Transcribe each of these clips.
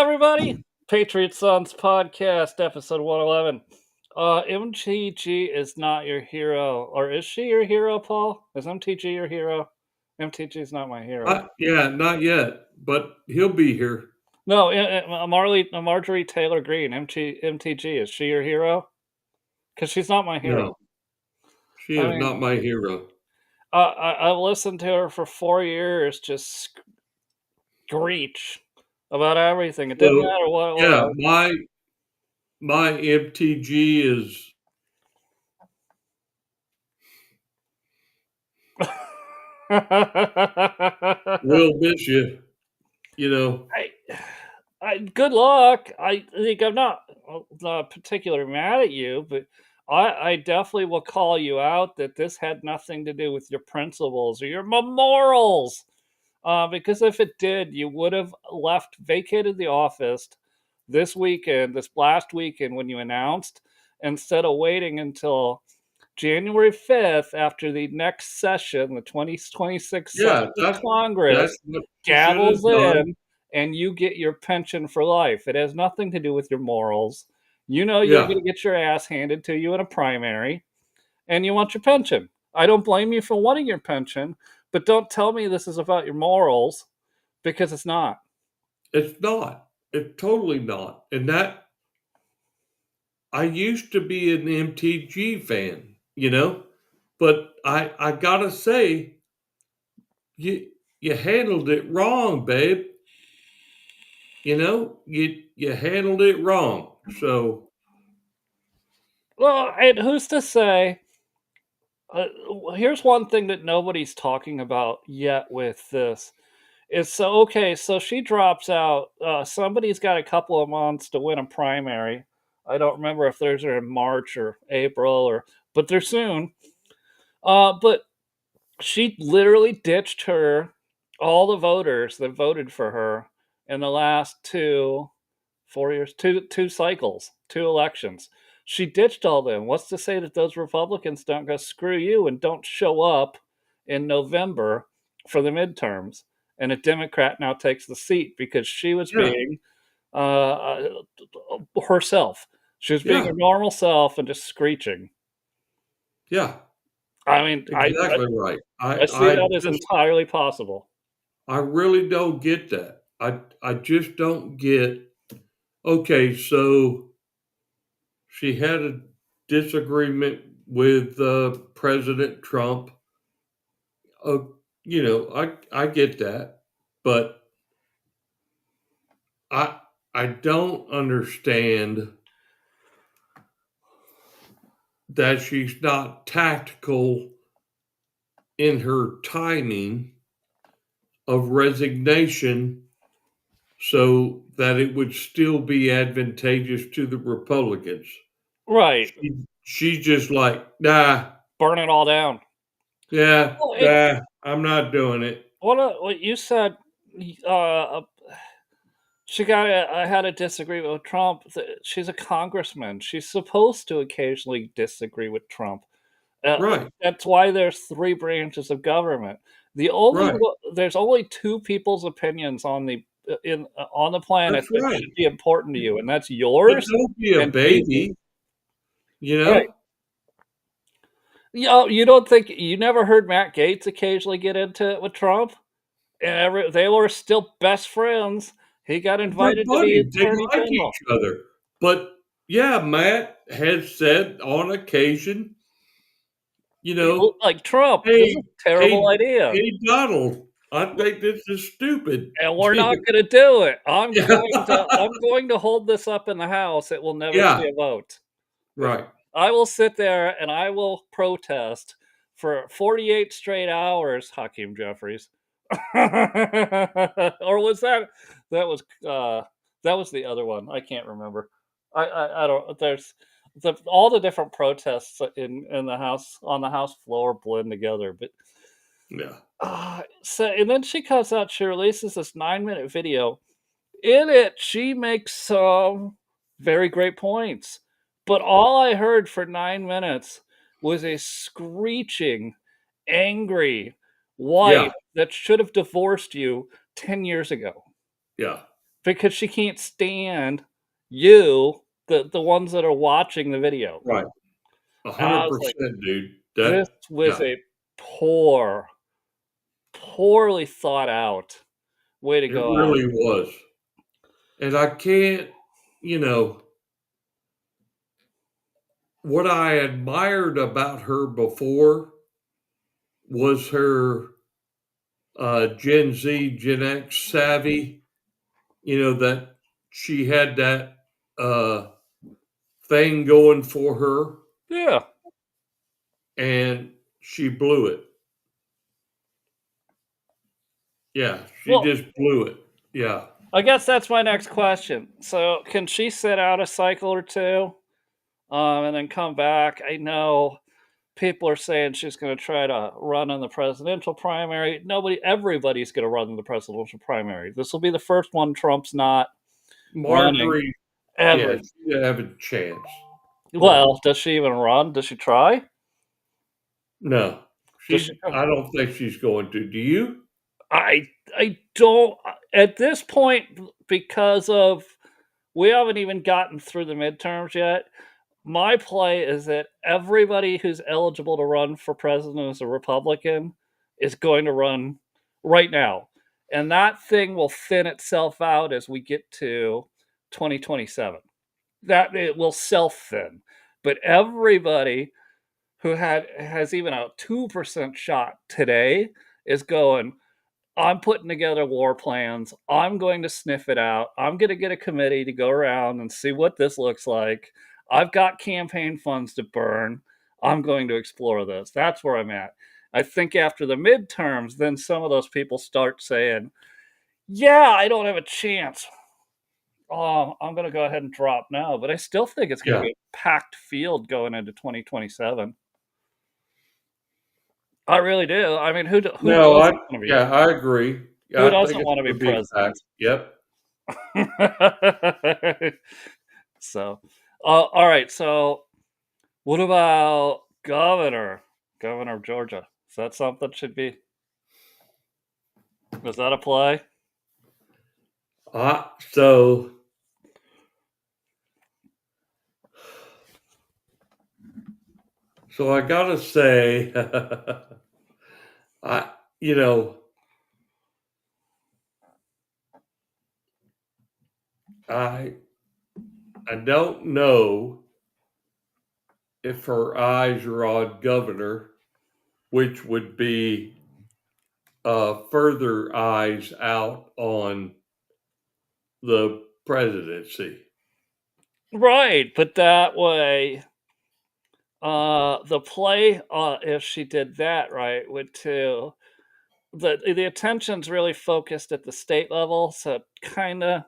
everybody. Patriot Sons Podcast, episode 111. MTG is not your hero. Or is she your hero, Paul? Is MTG your hero? MTG is not my hero. Yeah, not yet, but he'll be here. No, Marjorie Taylor Greene, MTG, is she your hero? Because she's not my hero. No, she is not my hero. I've listened to her for 4 years, just screech about everything. It didn't matter what. Yeah, my MTG is. We'll miss you. Good luck. I think I'm not particularly mad at you, but I definitely will call you out that this had nothing to do with your principles or your morals. Because if it did, you would have vacated the office this last weekend when you announced, instead of waiting until January 5th after the next session, the 2026 session of Congress gavels in, and you get your pension for life. It has nothing to do with your morals. You're going to get your ass handed to you in a primary, and you want your pension. I don't blame you for wanting your pension, but don't tell me this is about your morals, because it's not. It's not. It's totally not. And that, I used to be an MTG fan, but I gotta say, you handled it wrong, babe. You handled it wrong. So, well, and who's to say? Here's one thing that nobody's talking about yet with this. So she drops out. Somebody's got a couple of months to win a primary. I don't remember if theirs are in March or April, but they're soon. But she literally ditched all the voters that voted for her in the last 4 years, two cycles, 2 elections. She ditched all them. What's to say that those Republicans don't go screw you and don't show up in November for the midterms, and a Democrat now takes the seat because she was being herself. She was being her normal self and just screeching. Yeah. I mean, exactly right. I see that as entirely possible. I really don't get that. I just don't get. Okay, so she had a disagreement with President Trump. I get that, but I don't understand that she's not tactical in her timing of resignation so that it would still be advantageous to the Republicans. Right. She's just like, nah. Burn it all down. Yeah, I'm not doing it. What you said, she had a disagreement with Trump. She's a congressman. She's supposed to occasionally disagree with Trump. Right. That's why there's 3 branches of government. There's only 2 people's opinions on the planet that should be important to you, and that's yours. But don't be a baby. Right. You don't think you never heard Matt Gaetz occasionally get into it with Trump, and they were still best friends. He got invited to be Attorney General. Each other, but Matt has said on occasion, like Trump, this is a terrible idea. Hey, Donald, I think this is stupid, and we're not going to do it. I'm going to hold this up in the House. It will never be a vote. Right. I will sit there and I will protest for 48 straight hours, Hakeem Jeffries. Or was that was the other one? I can't remember. I don't. There's all the different protests in the House, on the House floor, blend together. But so, and then she comes out. She releases this 9-minute video. In it, she makes some very great points. But all I heard for 9 minutes was a screeching, angry wife that should have divorced you 10 years ago. Yeah. because she can't stand you, the ones that are watching the video. Right. And I was like, 100%, dude. this was Yeah, a poorly thought out way to it go. really was. And I can't, you know, what I admired about her before was her Gen Z, Gen X savvy, that she had that uh, thing going for her Yeah. and she blew it. Yeah, she Well, just blew it. Yeah. I guess that's my next question. So, can she sit out a cycle or two, and then come back? I know people are saying she's going to try to run in the presidential primary. Everybody's going to run in the presidential primary. This will be the first one Trump's not running. Marjorie, yeah, Every she didn't have a chance. No, well, does she even run? Does she try? no. Does she? I don't think she's going to. Do you? I don't at this point because of we haven't even gotten through the midterms yet. My play is that everybody who's eligible to run for president as a Republican is going to run right now. And that thing will thin itself out as we get to 2027. That it will self thin. But everybody who has even a 2% shot today is going, I'm putting together war plans. I'm going to sniff it out. I'm going to get a committee to go around and see what this looks like. I've got campaign funds to burn. I'm going to explore this. That's where I'm at. I think after the midterms, then some of those people start saying, yeah, I don't have a chance. Oh, I'm going to go ahead and drop now. But I still think it's going to Yeah. be a packed field going into 2027. I really do. I mean, who No, doesn't want to be? I agree. Who Yeah, I think doesn't it's want to be going to be president? packed. Yep. So, all right. So, what about governor? Governor of Georgia. Is that something should be? Is that a play? So I gotta say, I you know I I don't know if her eyes are on governor, which would be further eyes out on the presidency. Right, but that way, the play, if she did that right, would to the attention's really focused at the state level, so kinda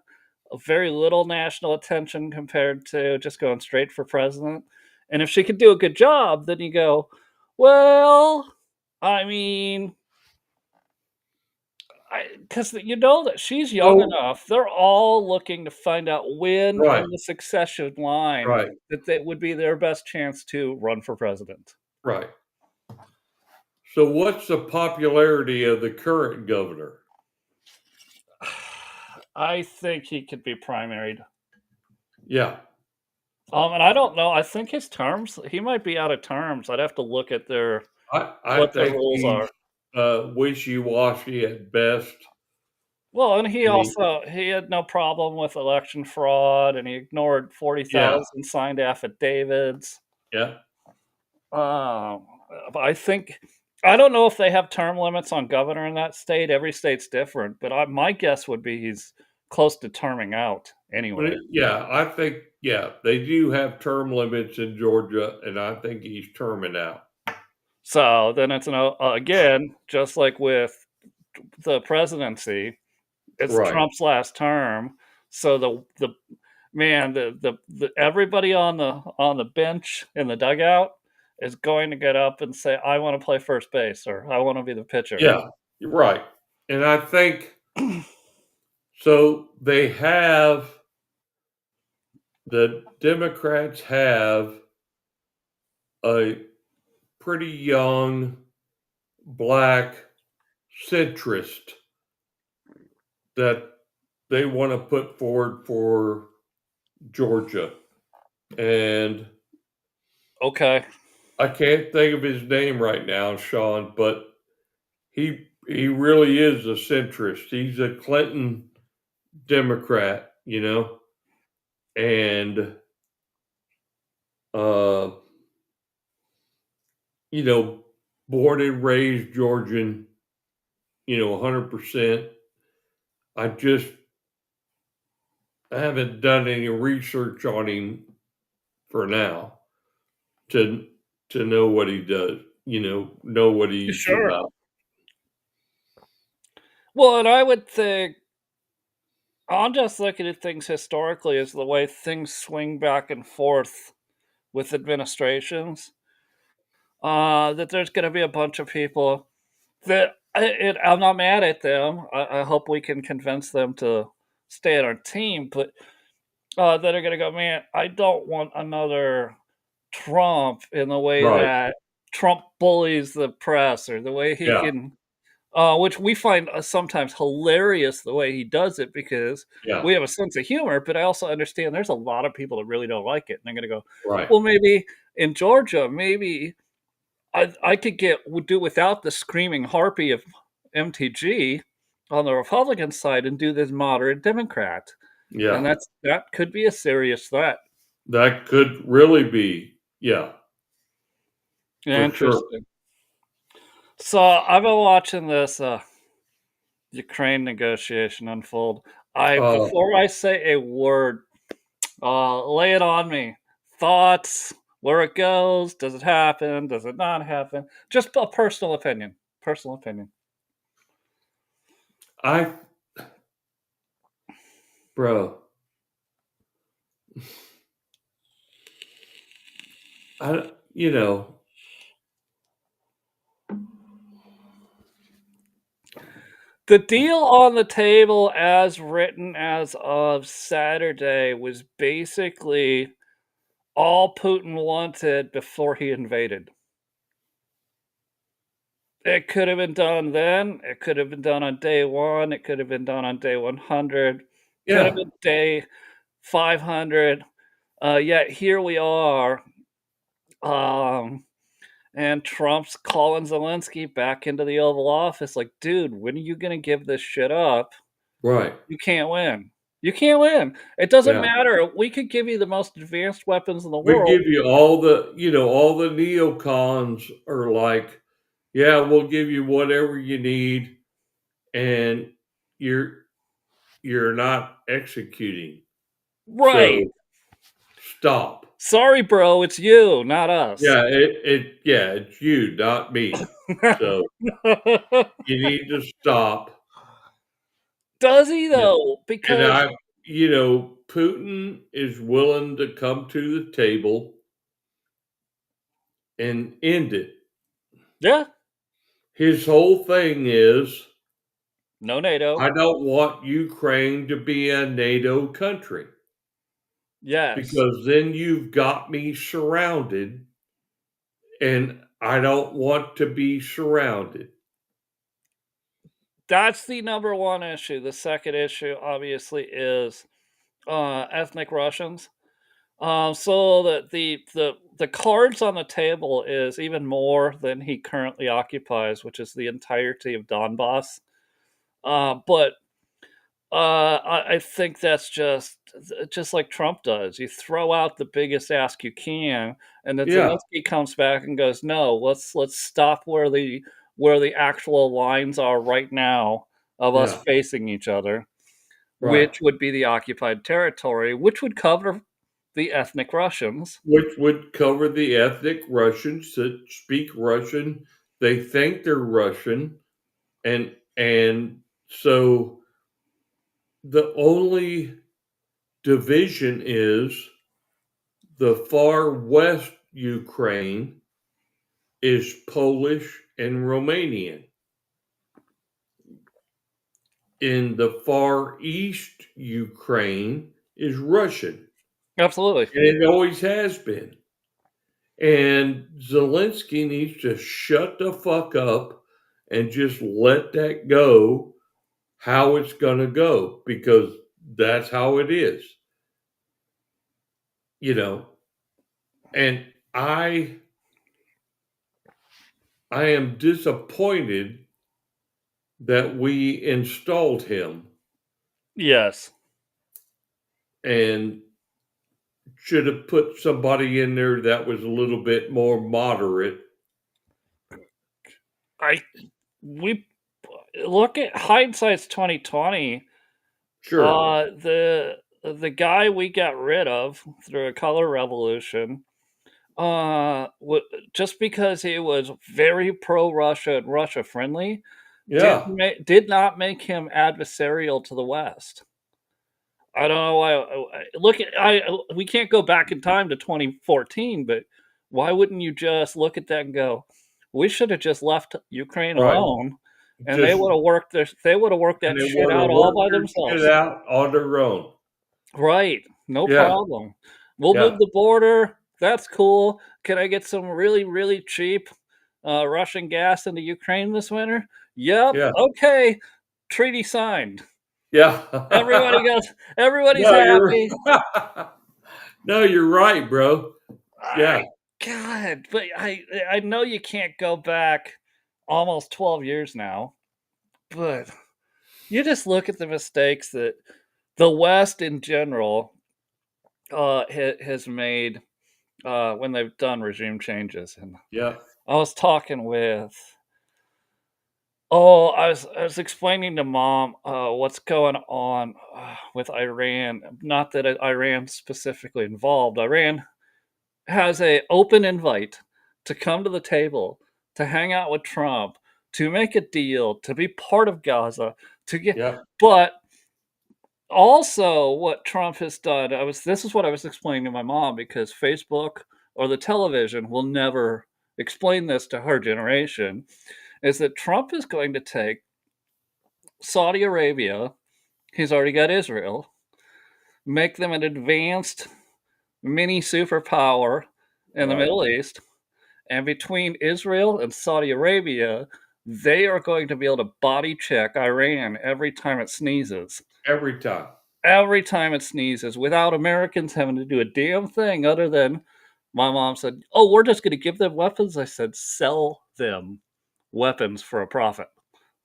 very little national attention compared to just going straight for president. And if she could do a good job, then you go, well, I mean, because you know that she's young So enough. They're all looking to find out when right, in the succession line right, that would be their best chance to run for president. right. So what's the popularity of the current governor? I think he could be primaried. Yeah, And I don't know. I think his terms, he might be out of terms. I'd have to look at I what their think rules he's are. wishy-washy at best. Well, and And he, he had no problem with election fraud, and he ignored yeah, 40,000 signed affidavits. yeah. Um, but I don't know if they have term limits on governor in that state. Every state's different, but my guess would be he's close to terming out anyway. Yeah, I think they do have term limits in Georgia, and I think he's terming out. So then it's again, just like with the presidency, it's Right. Trump's last term. So the man, the everybody on the bench in the dugout is going to get up and say, "I want to play first base," or "I want to be the pitcher." Yeah, you're right. And I think so. The Democrats have a pretty young black centrist that they want to put forward for Georgia. And Okay. I can't think of his name right now, Sean, but he really is a centrist. He's a Clinton Democrat, and uh, born and raised Georgian, 100%. I haven't done any research on him for now to know what he does, know what he's Sure. about. Well, and I would think I'm just looking at things historically as the way things swing back and forth with administrations. That there's going to be a bunch of people that I'm not mad at them. I hope we can convince them to stay on our team, but that are going to go, man, I don't want another Trump in the way Right. that Trump bullies the press or the way he Yeah. can, which we find sometimes hilarious the way he does it because Yeah. we have a sense of humor, but I also understand there's a lot of people that really don't like it. And they're going to go, Right. well, maybe in Georgia, maybe I could would do without the screaming harpy of MTG on the Republican side and do this moderate Democrat. And Yeah. that could be a serious threat. That could really be. Yeah. For sure. Interesting. So I've been watching this Ukraine negotiation unfold. Before I say a word, lay it on me. Thoughts, where it goes, does it happen, does it not happen? Just a personal opinion. Personal opinion. Bro. The deal on the table as written as of Saturday was basically all Putin wanted before he invaded. It could have been done then, it could have been done on day 1, it could have been done on day 100, could have Yeah. been day 500, yet here we are, and Trump's calling Zelensky back into the Oval Office like, "Dude, when are you gonna give this shit up? Right. You can't win. You can't win. It doesn't Yeah. matter. We could give you the most advanced weapons in the We world." give you all the neocons are like, yeah, we'll give you whatever you need, and you're not executing. Right. So stop. Sorry, bro, it's you, not us. Yeah, it's you, not me. So you need to stop. Does he though? Because Putin is willing to come to the table and end it. Yeah. His whole thing is, no NATO. I don't want Ukraine to be a NATO country. Yes. Because then you've got me surrounded, and I don't want to be surrounded. That's the number one issue. The second issue, obviously, is ethnic Russians. So the cards on the table is even more than he currently occupies, which is the entirety of Donbass. But I think that's just like Trump does. You throw out the biggest ask you can, and then Yeah. Zelensky comes back and goes, "No, let's stop where the actual lines are right now of us Yeah. facing each other," Right. which would be the occupied territory, which would cover the ethnic Russians. Which would cover the ethnic Russians that speak Russian. They think they're Russian, and so the only division is the far west Ukraine is Polish and Romanian. In the far east Ukraine is Russian. Absolutely. And it always has been. And Zelensky needs to shut the fuck up and just let that go how it's going to go, because that's how it is. You know, and I am disappointed that we installed him Yes. and should have put somebody in there that was a little bit more moderate. We look at hindsight's 2020. Sure. The guy we got rid of through a color revolution, just because he was very pro Russia and Russia friendly, Yeah. did not make him adversarial to the West. I don't know why. Look at we can't go back in time to 2014, but why wouldn't you just look at that and go, we should have just left Ukraine Right. alone, and they Just would have worked that they shit would have out all by worked their themselves. shit out on their own. Right, no Yeah. problem. We'll Yeah. move the border. That's cool. Can I get some really, really cheap Russian gas into Ukraine this winter? Yep. Yeah. Okay. Treaty signed. Yeah. Everybody's No, you're happy. No, you're right, bro. Yeah. God, but I know you can't go back almost 12 years now, but you just look at the mistakes that the West in general has made when they've done regime changes. And Yeah. I was talking with I was explaining to mom what's going on with Iran. Not that Iran specifically involved. Iran has a open invite to come to the table, to hang out with Trump, to make a deal, to be part of Gaza, to get. Yeah. But also, what Trump has done, this is what I was explaining to my mom, because Facebook or the television will never explain this to her generation, is that Trump is going to take Saudi Arabia, he's already got Israel, make them an advanced mini superpower in the Right. Middle East, and between Israel and Saudi Arabia, they are going to be able to body check Iran every time it sneezes. Every time. Every time it sneezes, without Americans having to do a damn thing other than, my mom said, oh, we're just going to give them weapons. I said, sell them weapons for a profit.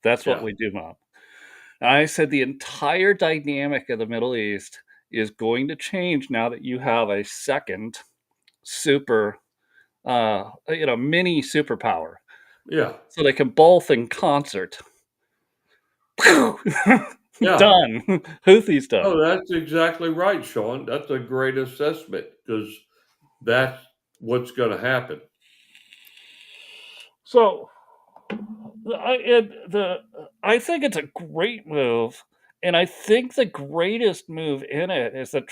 That's what Yeah. we do, Mom. I said the entire dynamic of the Middle East is going to change now that you have a second super, mini superpower. Yeah. So they can both in concert. Yeah. Done. Houthis done. Oh, that's exactly right, Sean. That's a great assessment because that's what's going to happen. So I think it's a great move, and I think the greatest move in it is that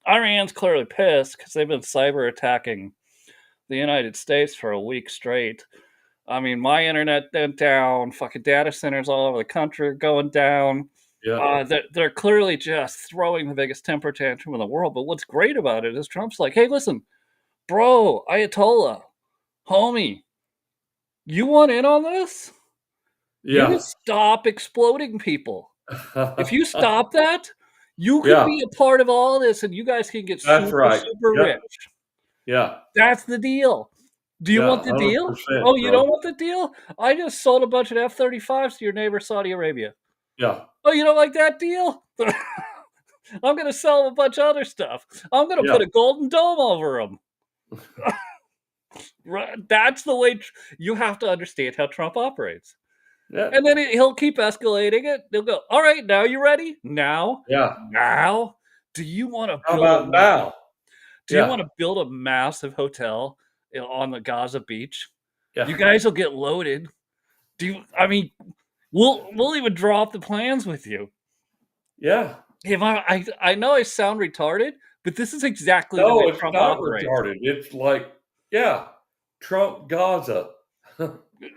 Iran's clearly pissed because they've been cyber attacking the United States for a week straight. I mean, my internet went down. Fucking data centers all over the country are going down. Yeah. They're clearly just throwing the biggest temper tantrum in the world. But what's great about it is Trump's like, hey, listen, bro, Ayatollah, homie, you want in on this? You Yeah. just stop exploding people. If you stop that, you can Yeah. be a part of all this, and you guys can get That's super, right. super Yep. rich. Yeah. That's the deal. Do you Yeah, want the deal? 100%, Oh, you bro. don't want the deal? I just sold a bunch of F-35s to your neighbor, Saudi Arabia. Yeah. Oh, you don't like that deal? I'm going to sell them a bunch of other stuff. I'm going to put a golden dome over them. That's the way you have to understand how Trump operates. Yeah. And then he'll keep escalating it. They'll go, all right, now you ready? Now? Yeah. Now? Do you want to How build about now? Do you want to build a massive hotel on the Gaza beach? Yeah. You guys will get loaded. We'll even draw up the plans with you. Yeah. I know I sound retarded, but this is exactly the No, way it's Trump not operates. retarded. It's like, yeah, Trump Gaza.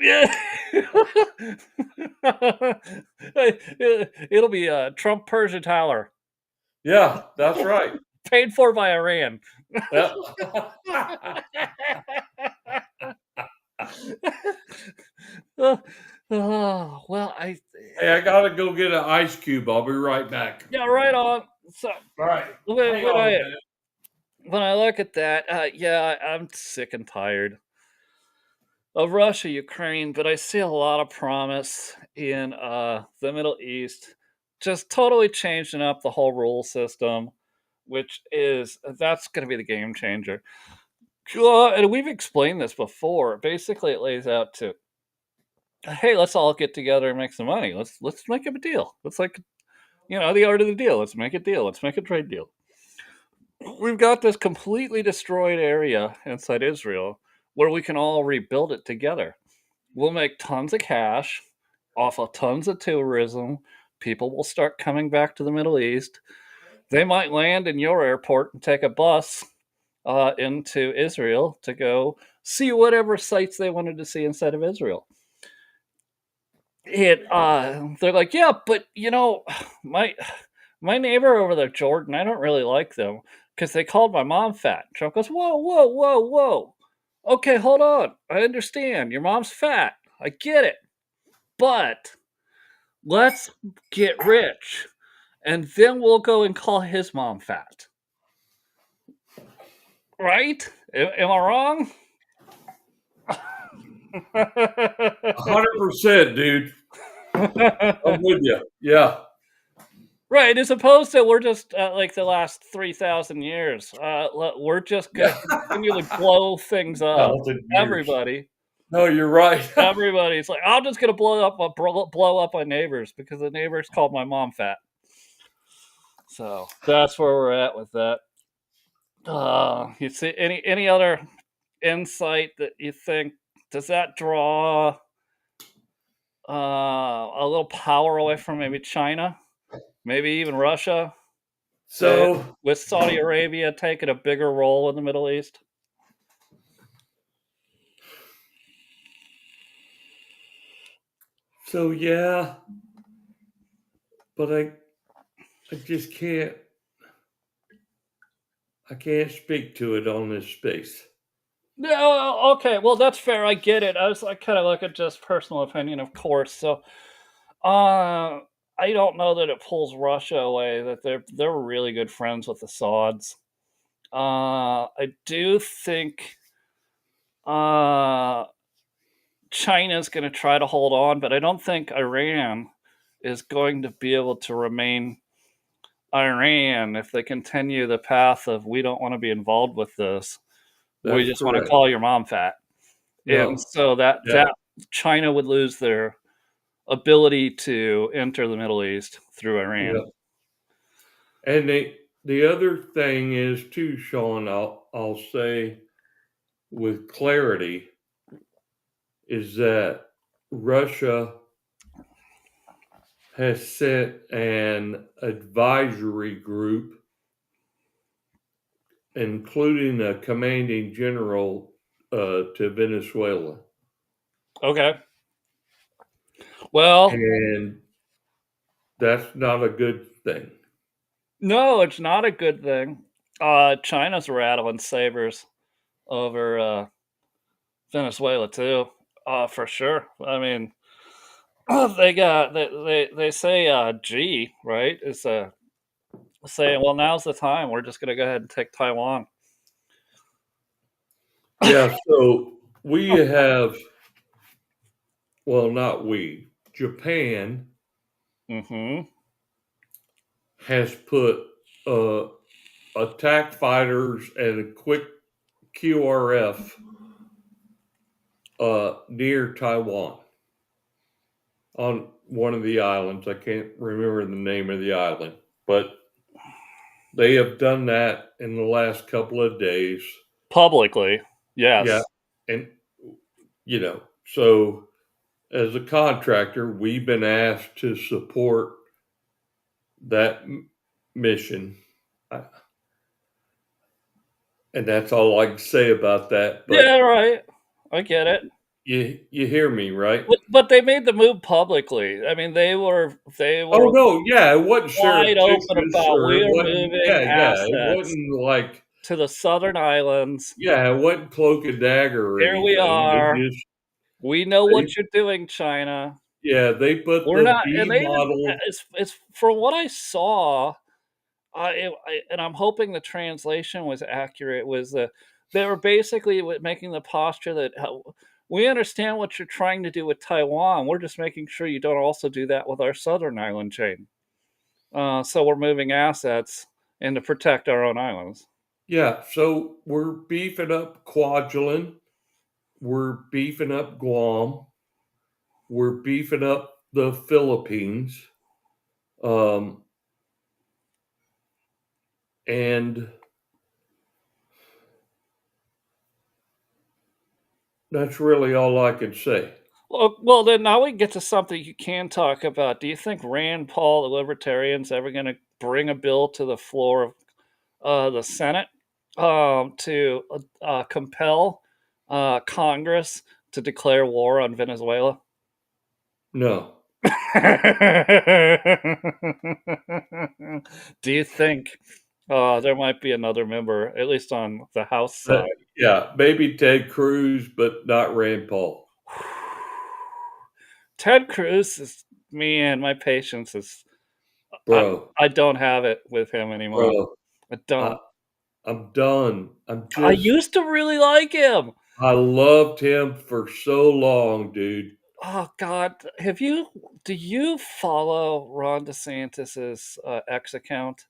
Yeah. It'll be Trump Persian Tower. Yeah, that's right. Paid for by Iran. Yeah. Oh, well, Hey, I gotta go get an ice cube. I'll be right back. yeah, right on. So All right. when, Hang when on a I minute. when I look at that, yeah, I'm sick and tired of Russia, Ukraine, but I see a lot of promise in the Middle East, just totally changing up the whole rule system, which is that's going to be the game changer. And we've explained this before. Basically, it lays out to, hey, let's all get together and make some money. Let's make a deal. Let's the art of the deal. Let's make a deal. Let's make a trade deal. We've got this completely destroyed area inside Israel where we can all rebuild it together. We'll make tons of cash off of tons of tourism. People will start coming back to the Middle East. They might land in your airport and take a bus into Israel to go see whatever sites they wanted to see inside of Israel. They're like, yeah, but my my neighbor over there, Jordan, I don't really like them because they called my mom fat. Trump goes, whoa, whoa, whoa, whoa. Okay, hold on. I understand. Your mom's fat. I get it. But let's get rich. And then we'll go and call his mom fat. Right? Am I wrong? 100%, dude. I'm with you. Yeah. Right, as opposed to we're just like the last 3,000 years. We're just going to continually blow things up. 1,000 years. Everybody. No, you're right. Everybody's like, I'm just going to blow up my neighbors because the neighbors called my mom fat. So that's where we're at with that. You see any other insight that you think, does that draw a little power away from maybe China, maybe even Russia, So, with Saudi Arabia taking a bigger role in the Middle East? yeah, but I just can't. I can't speak to it on this space. No, okay, well that's fair. I get it. I kind of look at just personal opinion, of course. So, I don't know that it pulls Russia away. That they're really good friends with the Sauds. I do think uh, China's going to try to hold on, but I don't think Iran is going to be able to remain Iran if they continue the path of we don't want to be involved with this. We That's just want to correct. call your mom fat. And No. so Yeah. that China would lose their ability to enter the Middle East through Iran. Yeah. And the other thing is too, Sean, I'll say with clarity is that Russia has sent an advisory group, including a commanding general, to Venezuela. Okay. Well, And that's not a good thing. no, it's not a good thing. China's rattling sabers over Venezuela too, for sure. I mean, they say G, right, is saying, well, now's the time. We're just going to go ahead and take Taiwan. Yeah, so we have, well, not we, Japan Mm-hmm. has put attack fighters and a quick QRF near Taiwan on one of the islands. I can't remember the name of the island, but they have done that in the last couple of days. Publicly, yes. Yeah. And, so as a contractor, we've been asked to support that mission. And that's all I can say about that. But Yeah, right. I get it. you hear me, right? But they made the move publicly. I mean, they were Oh no, yeah, it wasn't wide open surreptitious, about or we it are wasn't. moving Yeah, it assets wasn't like, to the southern islands. yeah, it wasn't cloak and dagger or Here we anything. are. It just We know they, what you're doing, China. Yeah, they put We're the not, and B they even model. it's from what I saw, and I'm hoping the translation was accurate, was they were basically making the posture that, "We understand what you're trying to do with Taiwan, we're just making sure you don't also do that with our southern island chain. So we're moving assets and to protect our own islands." Yeah, so we're beefing up Kwajalein, we're beefing up Guam, we're beefing up the Philippines, um, and that's really all I can say. Well, then now we get to something you can talk about. Do you think Rand Paul, the libertarians, ever gonna bring a bill to the floor of the Senate, to compel Congress to declare war on Venezuela? No. Do you think there might be another member, at least on the House But, side? yeah, maybe Ted Cruz, but not Rand Paul. Ted Cruz is, man, my patience is, I, Bro, I don't have it with him anymore. bro, I I don't. I'm done. I used to really like him. I loved him for so long, dude. Oh God, do you follow Ron DeSantis's X account?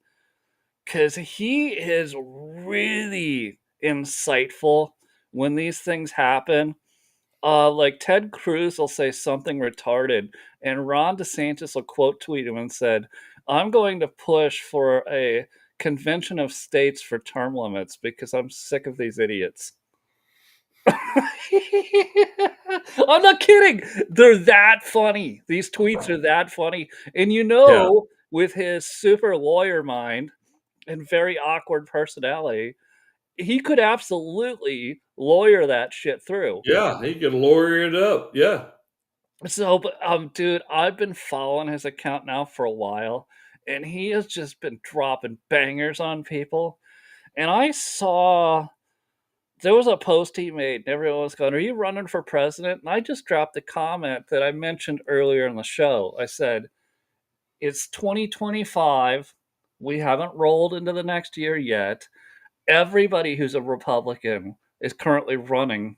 Because he is really insightful when these things happen. Like Ted Cruz will say something retarded, and Ron DeSantis will quote tweet him and said, "I'm going to push for a convention of states for term limits because I'm sick of these idiots." I'm not kidding. They're that funny. These tweets are that funny. And Yeah. with his super lawyer mind and very awkward personality, he could absolutely lawyer that shit through. Yeah, he could lawyer it up. Yeah. So, but, dude, I've been following his account now for a while, and he has just been dropping bangers on people. And I saw there was a post he made, and everyone was going, "Are you running for president?" And I just dropped a comment that I mentioned earlier in the show. I said, "It's 2025. We haven't rolled into the next year yet. Everybody who's a Republican is currently running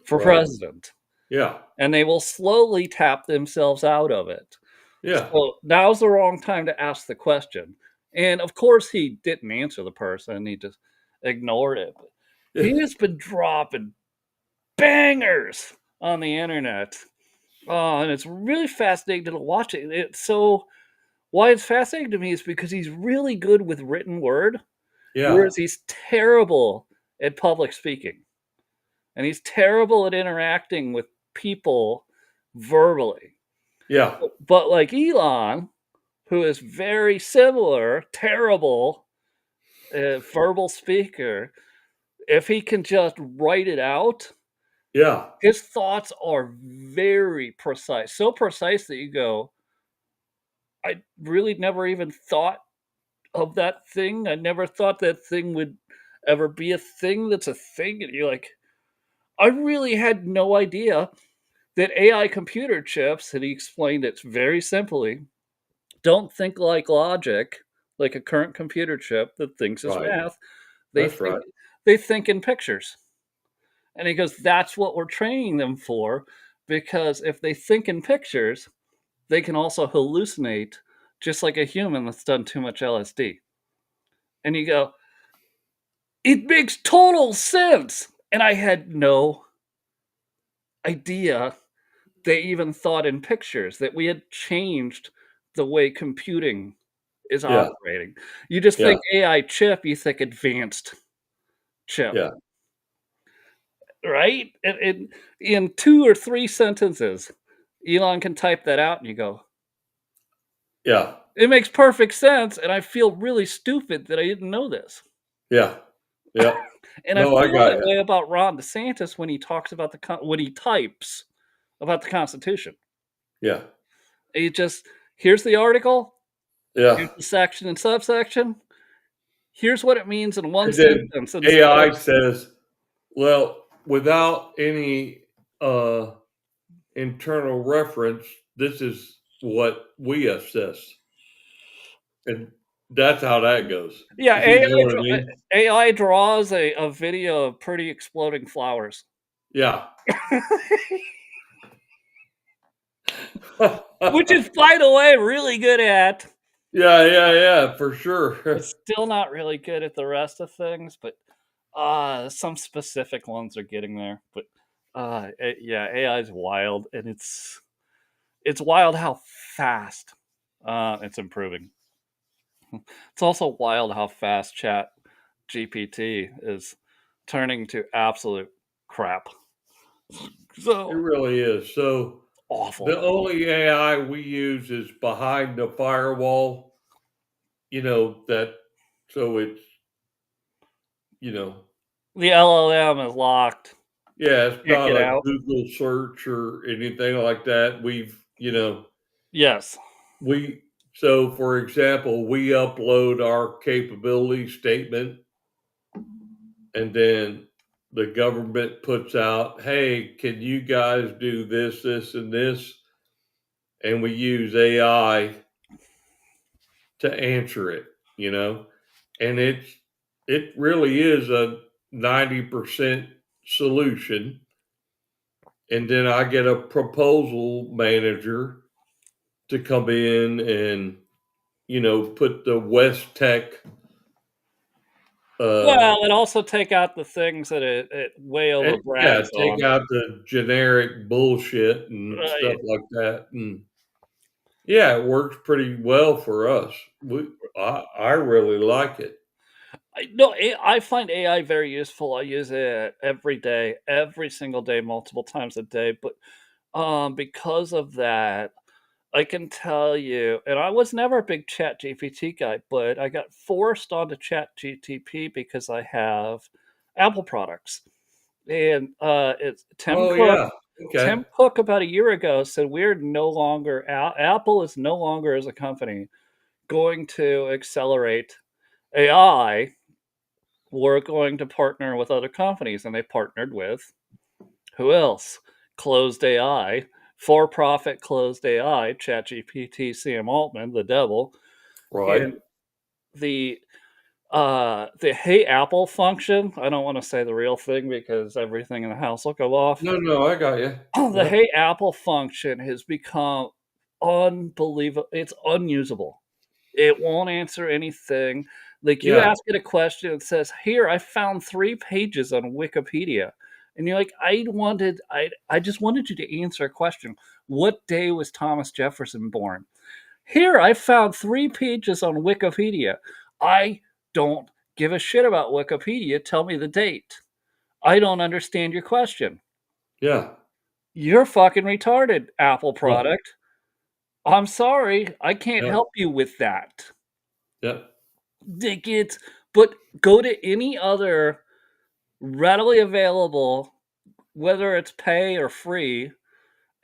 for Right. president, Yeah. and they will slowly tap themselves out of it." Yeah. So now's the wrong time to ask the question. And of course, he didn't answer the person, he just ignored it. But he has been dropping bangers on the internet. And it's really fascinating to watch it. Why it's fascinating to me is because he's really good with written word, Yeah. whereas he's terrible at public speaking. And he's terrible at interacting with people verbally. Yeah. But like Elon, who is very similar, terrible verbal speaker, if he can just write it out, Yeah. his thoughts are very precise. So precise that you go, I really never even thought of that thing. I never thought that thing would ever be a thing that's a thing. And you're like, I really had no idea that AI computer chips, and he explained it very simply, don't think like logic, like a current computer chip that thinks as Right. math. They That's think right. they think in pictures. And he goes, that's what we're training them for, because if they think in pictures, they can also hallucinate just like a human that's done too much LSD. And you go, it makes total sense. And I had no idea they even thought in pictures, that we had changed the way computing is Yeah. operating. You just Yeah. think AI chip, you think advanced chip, Yeah. right? And in 2 or 3 sentences, Elon can type that out and you go, Yeah. "It makes perfect sense, and I feel really stupid that I didn't know this." Yeah. Yeah. And I No, I feel got that you. way about Ron DeSantis when he talks about when he types about the Constitution. Yeah. He just, "Here's the article, Yeah. here's the section and subsection, here's what it means in one And then sentence instead of." AI says, well, without any internal reference, this is what we assess. And that's how that goes. Yeah, You know what I mean? AI draws a video of pretty exploding flowers. Yeah. Which is, by the way, really good at. yeah, for sure. It's still not really good at the rest of things, but some specific ones are getting there. But yeah, AI is wild, and it's wild how fast it's improving. It's also wild how fast Chat GPT is turning to absolute crap. It So really is. So awful. the only AI we use is behind the firewall, that so it's, you know, The LLM is locked. yeah, it's Can't not get a out. Google search or anything like that. Yes. We so for example, we upload our capability statement and then the government puts out, hey, can you guys do this, this, and this? And we use AI to answer it, and it really is a 90% solution. And then I get a proposal manager to come in and, put the West Tech Well, and also take out the things that it way over and yeah, brags take on. out the generic bullshit and stuff Right. like that. And yeah, it works pretty well for us. I really like it. No, I find AI very useful. I use it every day, every single day, multiple times a day. But because of that, I can tell you, and I was never a big Chat GPT guy, but I got forced onto Chat GTP because I have Apple products. And it's Tim Oh Cook. yeah. Okay. Tim Cook about a year ago said we're no longer Apple is no longer as a company going to accelerate AI. We're going to partner with other companies, and they partnered with who else? Closed AI, for-profit closed AI, ChatGPT, Sam Altman, the devil, Right. and the the Hey Apple function. I don't want to say the real thing because everything in the house will go off. No, I got you. The Yep. Hey Apple function has become unbelievable. It's unusable. It won't answer anything. Like, you Yeah. ask it a question, it says, "Here, I found 3 pages on Wikipedia." And you're like, I just wanted you to answer a question. What day was Thomas Jefferson born?" "Here, I found 3 pages on Wikipedia." I don't give a shit about Wikipedia. Tell me the date. I don't understand your question. Yeah. You're fucking retarded, Apple Yeah. product. I'm sorry. I can't Yep. help you with that. Yep. It's but go to any other readily available, whether it's pay or free,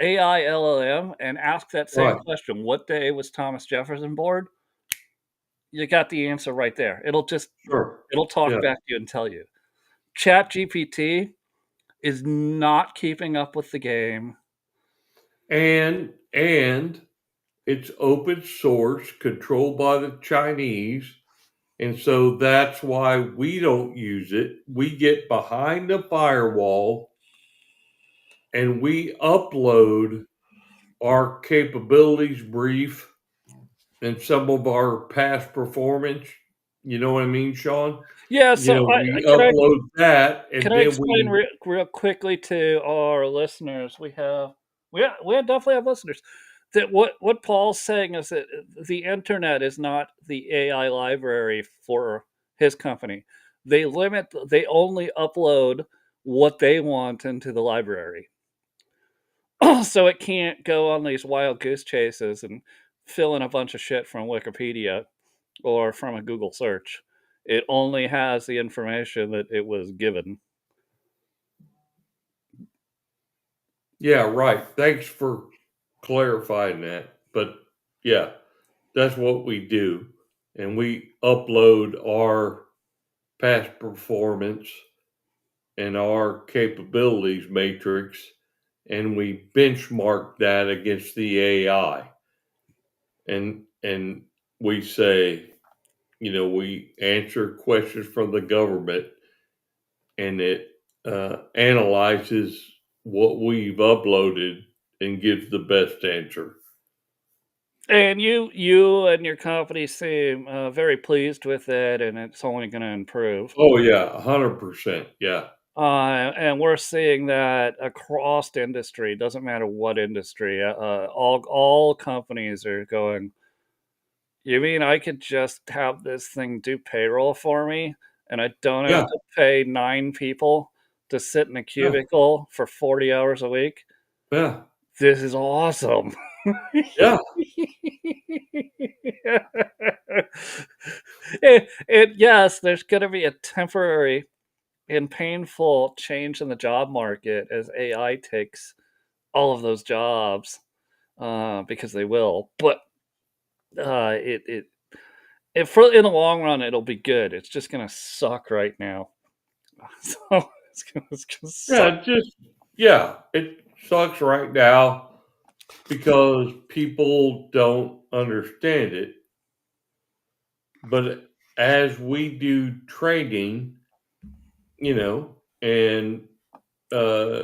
AI LLM and ask that same Right. question. What day was Thomas Jefferson born? You got the answer right there. Sure. It'll talk Yeah. back to you and tell you. Chat GPT is not keeping up with the game. And it's open source, controlled by the Chinese. And so that's why we don't use it. We get behind the firewall and we upload our capabilities brief and some of our past performance. You know what I mean, Sean? Yeah, so We upload that can and I then explain we, real quickly to our listeners? We definitely have listeners. That what Paul's saying is that the internet is not the AI library for his company. They only upload what they want into the library. So it can't go on these wild goose chases and fill in a bunch of shit from Wikipedia or from a Google search. It only has the information that it was given. yeah, right. Thanks for clarifying that. But yeah, that's what we do. And we upload our past performance and our capabilities matrix and we benchmark that against the AI, and we say, we answer questions from the government, and it analyzes what we've uploaded and gives the best answer. And you and your company seem very pleased with it, and it's only going to improve. Oh yeah, 100%. Yeah, And we're seeing that across industry. Doesn't matter what industry. All companies are going. You mean I could just have this thing do payroll for me, and I don't have yeah, to pay 9 people to sit in a yeah, cubicle for 40 hours a week? yeah, This is awesome. yeah, Yes, there's gonna be a temporary and painful change in the job market as AI takes all of those jobs, because they will, but, in the long run, it'll be good. It's just gonna suck right now. So, it's gonna suck. yeah. It sucks right now because people don't understand it. But as we do training, and uh,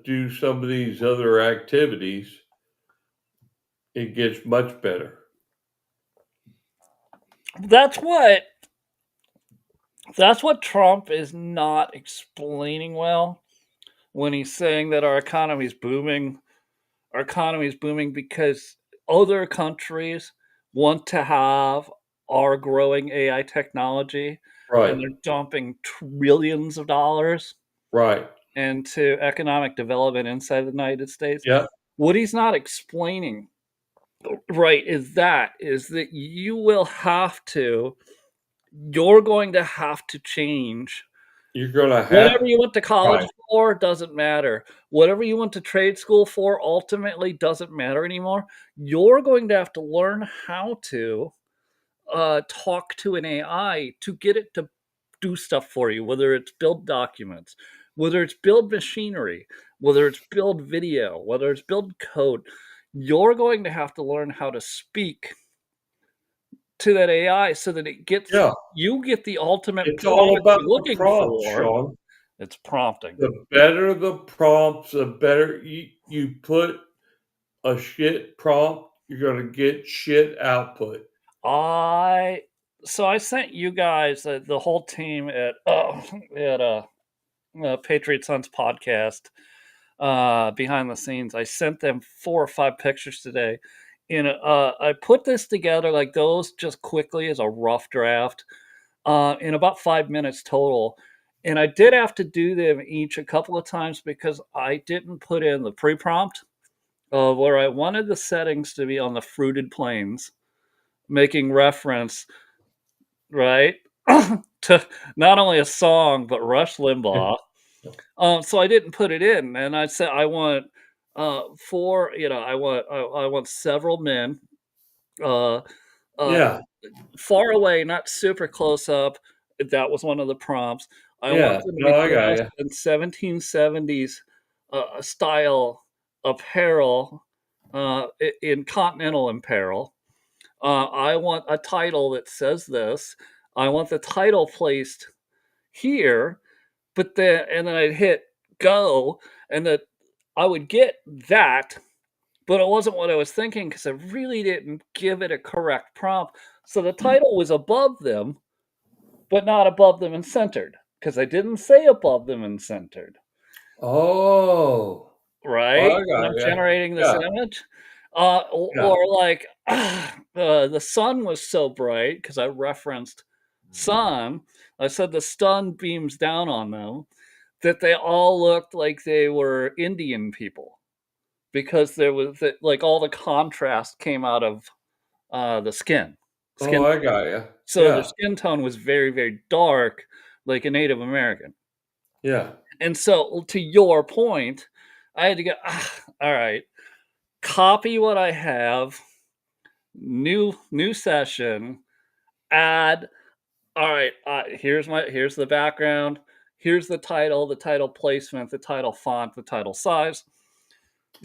do some of these other activities, it gets much better. That's what that's what Trump is not explaining well when he's saying that our economy is booming. Our economy is booming because other countries want to have our growing AI technology, and Right, they're dumping trillions of dollars right. into economic development inside the United States. Yeah, What he's not explaining, right, is that you're going to have to change. you're gonna Whatever have you went to college right. for doesn't matter. Whatever you went to trade school for ultimately doesn't matter anymore. You're going to have to learn how to talk to an AI to get it to do stuff for you, whether it's build documents, whether it's build machinery, whether it's build video, whether it's build code. You're going to have to learn how to speak to that AI so that Yeah, you get the ultimate it's all product about you're the looking prompt, for. Sean. It's prompting. The better the prompts, the better you put a shit prompt, you're gonna get shit output. I I sent you guys the whole team at at Patriot Sons Podcast behind the scenes. I sent them 4 or 5 pictures today. I put this together like those just quickly as a rough draft in about 5 minutes total. And I did have to do them each a couple of times because I didn't put in the pre prompt where I wanted the settings to be on the fruited plains, making reference, right, to not only a song, but Rush Limbaugh. So I didn't put it in, and I said I want four. I want several men, uh, uh, Yeah, far away, not super close up. That was one of the prompts. I want yeah. them to No, be I got dressed you. in 1770s style apparel, in continental apparel. I want a title that says this. I want the title placed here, then I'd hit go, and that I would get that, but it wasn't what I was thinking because I really didn't give it a correct prompt. So the title was above them, but not above them and centered because I didn't say above them and centered, Oh, right? I When got I'm you. generating this Yeah, image, yeah. or like the sun was so bright because I referenced sun. I said the sun beams down on them that they all looked like they were Indian people because there was like all the contrast came out of the Oh, skin I tone. got you. So their Yeah, skin tone was very, very dark, like a Native American. yeah. And so, to your point, I had to go. All right, copy what I have. New session. Add. All right. Here's the background. here's the title placement, the title font, the title size.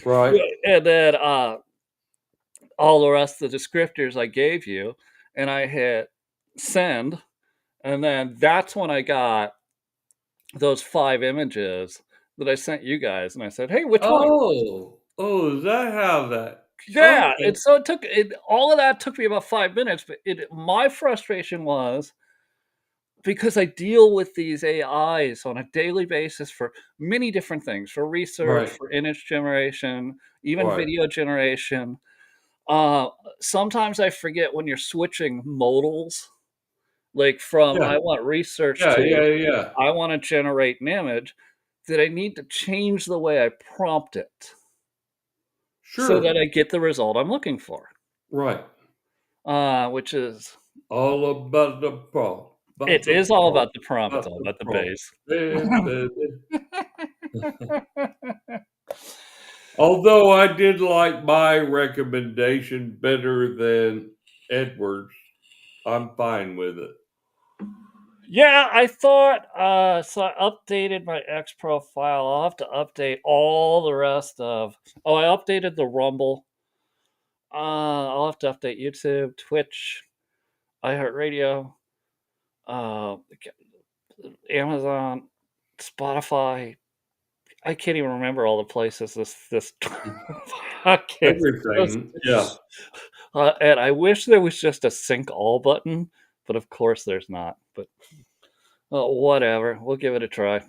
Right. And then all the rest of the descriptors I gave you, and I hit send. And then that's when I got those 5 images that I sent you guys. And I said, hey, which one? Oh, is that how that? Yeah. Okay. And so all of that took me about 5 minutes. But my frustration was because I deal with these AIs on a daily basis for many different things, for research, Right. for image generation, even Right. video generation. Sometimes I forget when you're switching modals, like from Yeah. I want research Yeah, to yeah. I want to generate an image, that I need to change the way I prompt it so that Sure. I get the result I'm looking for. Right. Which is All about the prompt. it is all about the prompt, it's all about the base. Although I did like my recommendation better than Edward's, I'm fine with it. Yeah, I thought so I updated my X profile. I'll have to update all the rest of I updated the Rumble. I'll have to update YouTube, Twitch, iHeartRadio, Amazon, Spotify. I can't even remember all the places this Everything, yeah. And I wish there was just a sync all button, but of course there's not. But whatever, we'll give it a try.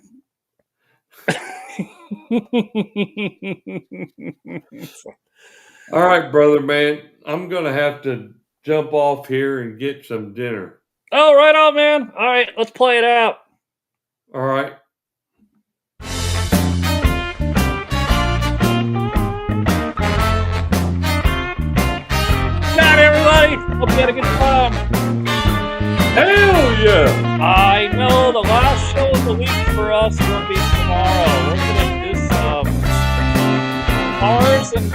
All right, brother, man. I'm gonna have to jump off here and get some dinner. Oh, right on, man. All right, let's play it out. All right. Got it, everybody. Hope you had a good time. Hell yeah! I know the last show of the week for us will be tomorrow. We're gonna do some cars and